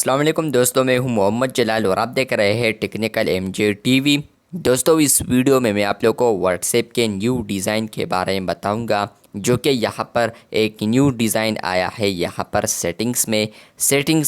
अस्सलाम वालेकुम दोस्तों, मैं हूं मोहम्मद जलाल और आप देख रहे हैं टेक्निकल एमजे टीवी। दोस्तों, इस वीडियो में मैं आप लोगों को व्हाट्सएप के न्यू डिज़ाइन के बारे में बताऊंगा, जो कि यहाँ पर एक न्यू डिज़ाइन आया है। यहाँ पर सेटिंग्स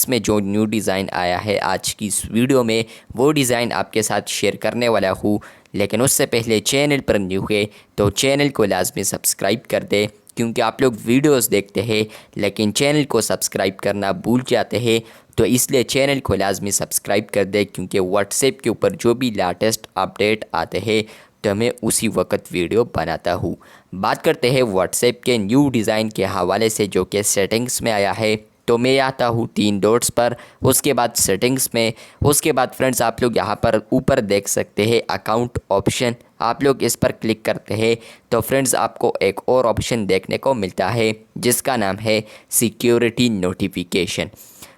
में जो न्यू डिज़ाइन आया है आज की इस वीडियो में, वो डिज़ाइन आपके साथ शेयर करने वाला हूँ। लेकिन उससे पहले चैनल पर न्यू है तो चैनल को लाजमी सब्सक्राइब कर दे, क्योंकि आप लोग वीडियोस देखते हैं लेकिन चैनल को सब्सक्राइब करना भूल जाते हैं। तो इसलिए चैनल को लाजमी सब्सक्राइब कर दे, क्योंकि व्हाट्सएप के ऊपर जो भी लेटेस्ट अपडेट आते हैं तो मैं उसी वक्त वीडियो बनाता हूँ। बात करते हैं व्हाट्सएप के न्यू डिज़ाइन के हवाले से, जो कि सेटिंग्स में आया है। तो मैं आता हूँ 3 डॉट्स पर, उसके बाद सेटिंग्स में, उसके बाद फ्रेंड्स आप लोग यहाँ पर ऊपर देख सकते हैं अकाउंट ऑप्शन। आप लोग इस पर क्लिक करते हैं तो फ्रेंड्स आपको एक और ऑप्शन देखने को मिलता है जिसका नाम है सिक्योरिटी नोटिफिकेशन।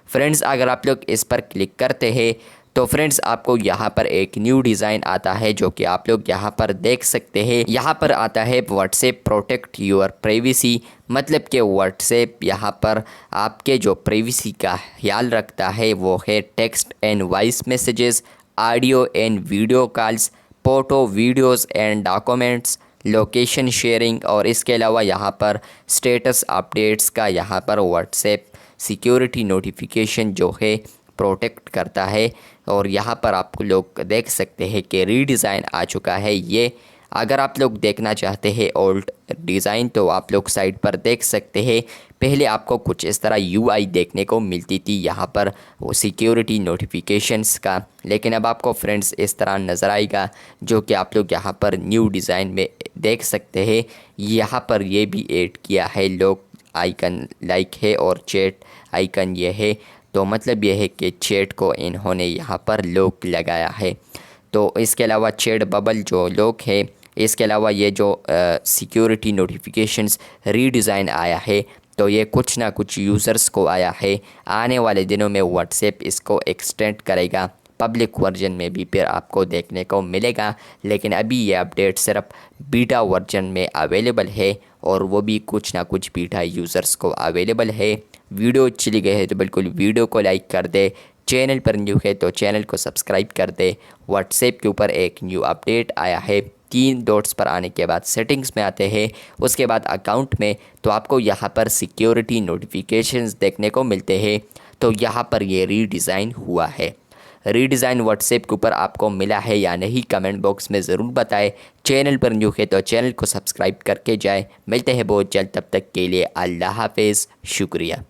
फ्रेंड्स अगर आप लोग इस पर क्लिक करते हैं तो फ्रेंड्स आपको यहाँ पर एक न्यू डिज़ाइन आता है, जो कि आप लोग यहाँ पर देख सकते हैं। यहाँ पर आता है व्हाट्सएप प्रोटेक्ट योर प्राइवेसी, मतलब कि व्हाट्सएप यहाँ पर आपके जो प्राइवेसी का ख्याल रखता है वो है text and voice messages, audio and video calls, photo videos and documents, location sharing, और इसके अलावा यहाँ पर स्टेटस अपडेट्स का यहाँ पर व्हाट्सएप सिक्योरिटी नोटिफिकेशन जो है प्रोटेक्ट करता है। और यहाँ पर आप लोग देख सकते हैं कि रीडिज़ाइन आ चुका है। ये अगर आप लोग देखना चाहते हैं ओल्ड डिज़ाइन तो आप लोग साइड पर देख सकते हैं। पहले आपको कुछ इस तरह यूआई देखने को मिलती थी यहाँ पर वो सिक्योरिटी नोटिफिकेशंस का, लेकिन अब आपको फ्रेंड्स इस तरह नज़र आएगा, जो कि आप लोग यहाँ पर न्यू डिज़ाइन में देख सकते हैं। यहाँ पर ये भी ऐड किया है, लोग आइकन लाइक है और चैट आइकन ये है। तो मतलब यह है कि चैट को इन्होंने यहाँ पर लॉक लगाया है। तो इसके अलावा चैट बबल जो लॉक है, इसके अलावा ये जो सिक्योरिटी नोटिफिकेशंस रीडिज़ाइन आया है, तो ये कुछ ना कुछ यूज़र्स को आया है। आने वाले दिनों में व्हाट्सएप इसको एक्सटेंड करेगा, पब्लिक वर्जन में भी फिर आपको देखने को मिलेगा। लेकिन अभी ये अपडेट सिर्फ बीटा वर्जन में अवेलेबल है, और वो भी कुछ ना कुछ बीटा यूज़र्स को अवेलेबल है। वीडियो चली गई है तो बिल्कुल वीडियो को लाइक कर दे, चैनल पर न्यू है तो चैनल को सब्सक्राइब कर दे। व्हाट्सएप के ऊपर एक न्यू अपडेट आया है। 3 डॉट्स पर आने के बाद सेटिंग्स में आते हैं, उसके बाद अकाउंट में, तो आपको यहाँ पर सिक्योरिटी नोटिफिकेशंस देखने को मिलते हैं। तो यहाँ पर ये रीडिज़ाइन हुआ है। रीडिज़ाइन व्हाट्सएप के ऊपर आपको मिला है या नहीं, कमेंट बॉक्स में ज़रूर बताएं। चैनल पर न्यू है तो चैनल को सब्सक्राइब करके जाएं। मिलते हैं बहुत जल्द, तब तक के लिए अल्लाह हाफिज़, शुक्रिया।